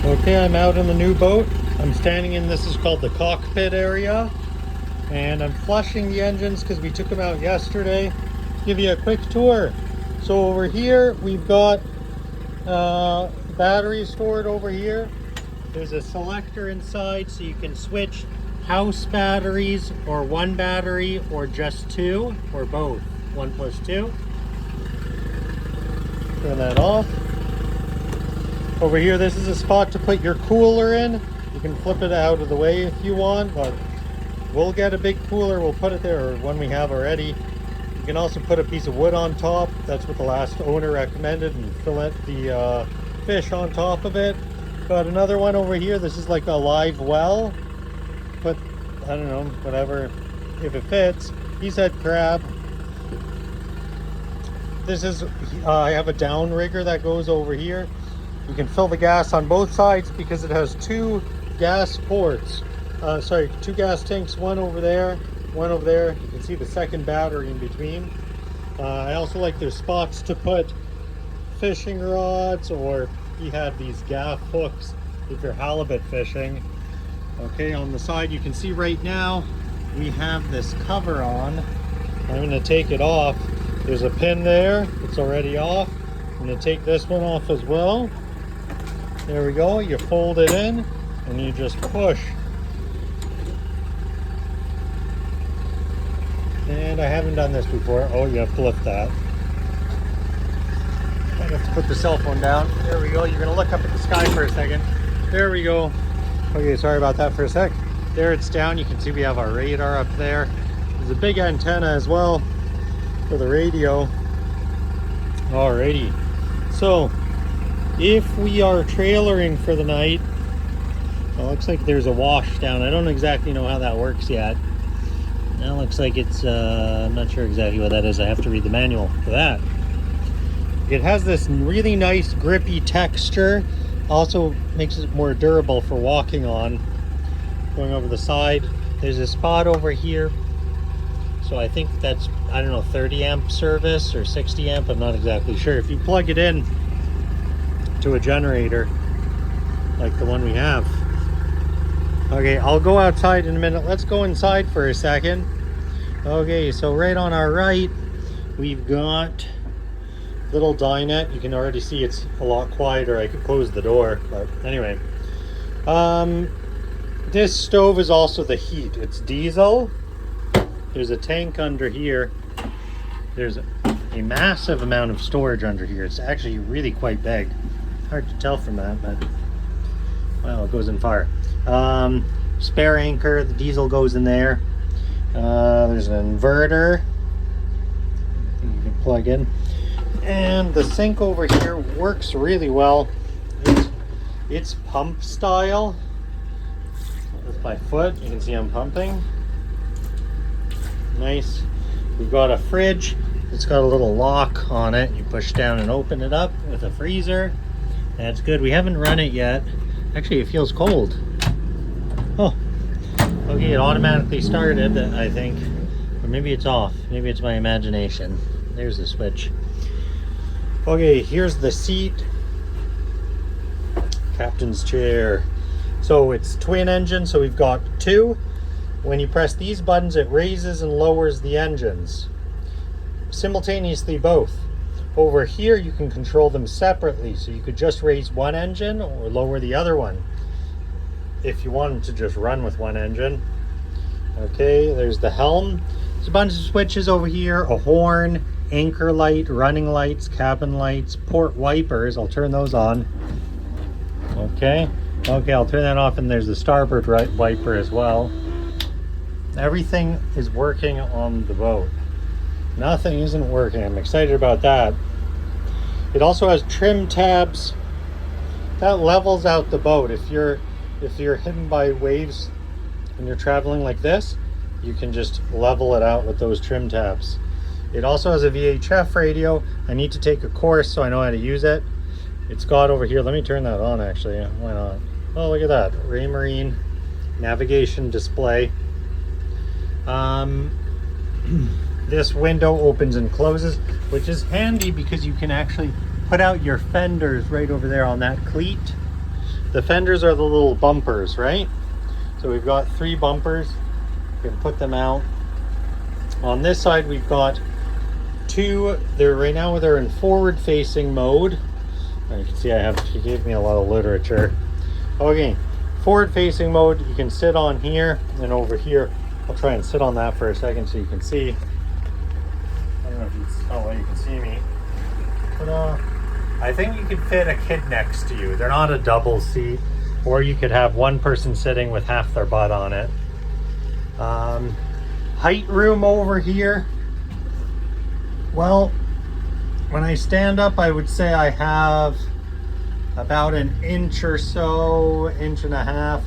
Okay, I'm out in the new boat. I'm standing in, this is called the cockpit area, and I'm flushing the engines because we took them out yesterday. Give you a quick tour. So over here we've got batteries stored over here. There's a selector inside so you can switch house batteries or one battery or just two or both, 1+2. Turn that off. Over here, this is a spot to put your cooler in. You can flip it out of the way if you want, but we'll get a big cooler, we'll put it there, or one we have already. You can also put a piece of wood on top. That's what the last owner recommended, and fillet the fish on top of it. Got another one over here. This is like a live well. Put, I don't know, whatever, if it fits. He said crab. This is, I have a downrigger that goes over here. You can fill the gas on both sides because it has two gas ports. Two gas tanks, one over there, one over there. You can see the second battery in between. I also like there's spots to put fishing rods, or he had these gaff hooks if you're halibut fishing. Okay, on the side you can see right now we have this cover on. I'm going to take it off. There's a pin there, it's already off. I'm going to take this one off as well. There we go, you fold it in and you just push. And I haven't done this before. Oh, you have to lift that. I have to put the cell phone down. There we go, you're gonna look up at the sky for a second. There we go. Okay, sorry about that for a sec. There it's down, you can see we have our radar up there. There's a big antenna as well for the radio. Alrighty, so if we are trailering for the night, well, it looks like there's a wash down. I don't exactly know how that works yet. That looks like it's, I'm not sure exactly what that is. I have to read the manual for that. It has this really nice grippy texture. Also makes it more durable for walking on. Going over the side, there's a spot over here. So I think that's, I don't know, 30 amp service or 60 amp. I'm not exactly sure. If you plug it in to a generator like the one we have. Okay, I'll go outside in a minute. Let's go inside for a second. Okay, so right on our right we've got little dinette. You can already see it's a lot quieter. I could close the door, but anyway. This stove is also the heat. It's diesel. There's a tank under here. There's a massive amount of storage under here. It's actually really quite big. Hard to tell from that, but well, it goes in fire. Spare anchor, the diesel goes in there. There's an inverter you can plug in, and the sink over here works really well. It's pump style. With my foot, you can see I'm pumping. Nice. We've got a fridge. It's got a little lock on it. You push down and open it up with a freezer. That's good. We haven't run it yet. Actually, it feels cold. Oh, okay, it automatically started, I think. Or maybe it's off. Maybe it's my imagination. There's the switch. Okay, here's the seat. Captain's chair. So it's twin engine, so we've got two. When you press these buttons, it raises and lowers the engines. Simultaneously both. Over here you can control them separately, so you could just raise one engine or lower the other one if you wanted to just run with one engine. Okay, there's the helm. There's a bunch of switches over here, a horn, anchor light, running lights, cabin lights, port wipers. I'll turn those on. Okay, I'll turn that off, and there's the starboard wiper as well. Everything is working on the boat. Nothing isn't working. I'm excited about that. It also has trim tabs that levels out the boat. If you're hidden by waves and you're traveling like this, you can just level it out with those trim tabs. It also has a VHF radio. I need to take a course so I know how to use it. It's got over here, let me turn that on actually, why not? Oh, look at that, Raymarine navigation display. This window opens and closes, which is handy because you can actually put out your fenders right over there on that cleat. The fenders are the little bumpers, right? So we've got 3 bumpers. You can put them out. On this side, we've got 2. Right now they're in forward facing mode. You can see she gave me a lot of literature. Okay, forward facing mode, you can sit on here and over here. I'll try and sit on that for a second so you can see. I don't know if you can see me. But I think you could fit a kid next to you. They're not a double seat, or you could have one person sitting with half their butt on it. Height room over here. Well, when I stand up, I would say I have about an inch or so, inch and a half.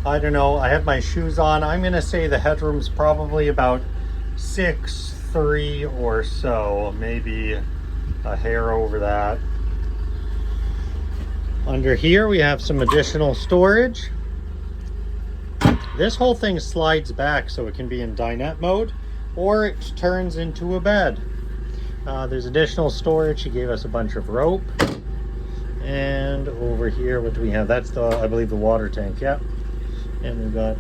I don't know. I have my shoes on. I'm going to say the headroom's probably about 6'3" or so, maybe a hair over that. Under here, we have some additional storage. This whole thing slides back so it can be in dinette mode, or it turns into a bed. There's additional storage. She gave us a bunch of rope. And over here, what do we have? That's I believe the water tank, yeah. And we've got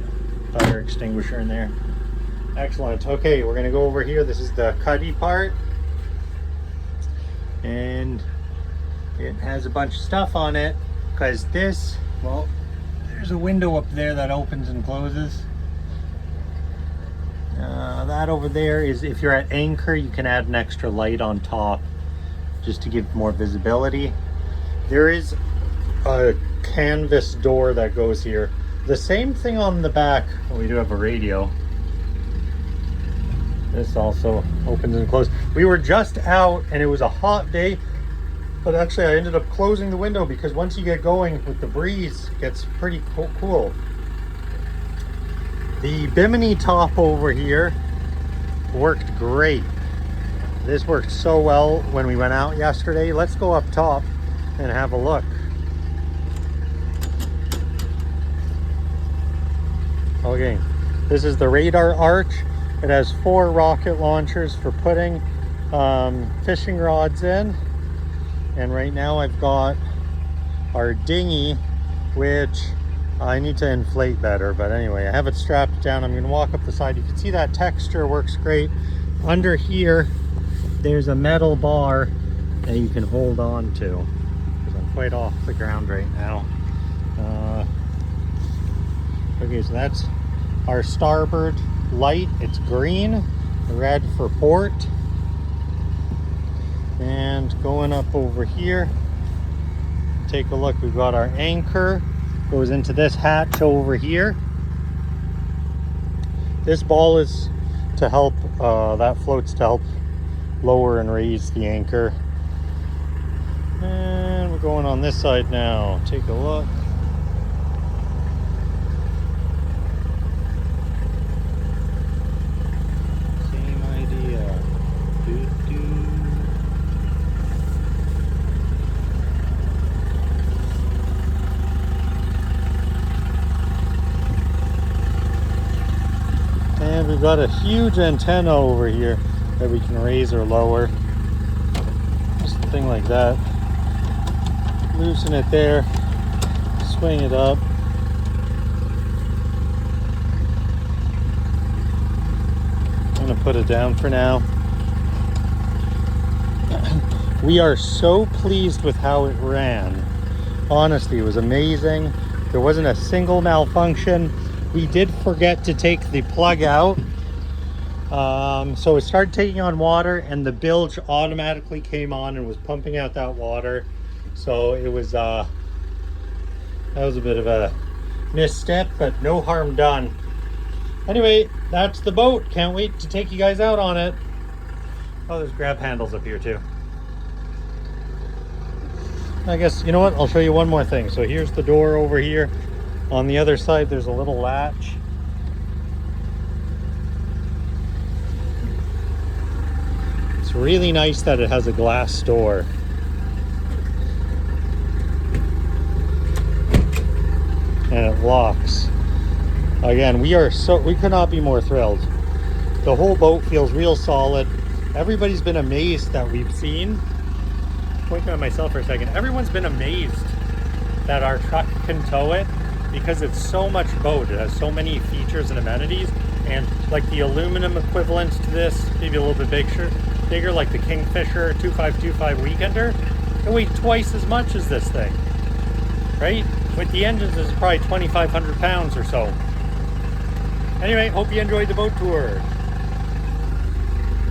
fire extinguisher in there. Excellent. Okay, we're gonna go over here. This is the cuddy part. And it has a bunch of stuff on it, because this, well, there's a window up there that opens and closes. That over there is, if you're at anchor, you can add an extra light on top just to give more visibility. There is a canvas door that goes here. The same thing on the back. Well, we do have a radio. This also opens and closes. We were just out and it was a hot day, but actually I ended up closing the window because once you get going with the breeze, it gets pretty cool. The bimini top over here worked great. This worked so well when we went out yesterday. Let's go up top and have a look. Okay, this is the radar arch. It has 4 rocket launchers for putting fishing rods in. And right now I've got our dinghy, which I need to inflate better, but anyway, I have it strapped down. I'm gonna walk up the side. You can see that texture works great. Under here, there's a metal bar that you can hold on to, because I'm quite off the ground right now. Okay, so that's our starboard light. It's green, red for port. And going up over here, take a look. We've got our anchor. Goes into this hatch over here. This ball is to help, that floats to help lower and raise the anchor. And we're going on this side now. Take a look. Same idea. And we've got a huge antenna over here that we can raise or lower. Just a thing like that. Loosen it there, swing it up. I'm gonna put it down for now. We are so pleased with how it ran. Honestly, it was amazing. There wasn't a single malfunction. We did forget to take the plug out. So it started taking on water and the bilge automatically came on and was pumping out that water. So it was, that was a bit of a misstep, but no harm done. Anyway, that's the boat. Can't wait to take you guys out on it. Oh, there's grab handles up here too. I guess, you know what? I'll show you one more thing. So here's the door over here. On the other side, there's a little latch. It's really nice that it has a glass door. And it locks. Again, we could not be more thrilled. The whole boat feels real solid. Everybody's been amazed that we've seen. Pointing at myself for a second. Everyone's been amazed that our truck can tow it, because it's so much boat. It has so many features and amenities, and like the aluminum equivalent to this, maybe a little bit bigger, like the Kingfisher 2525 Weekender, it weighs twice as much as this thing, right? With the engines, it's probably 2,500 pounds or so. Anyway, hope you enjoyed the boat tour.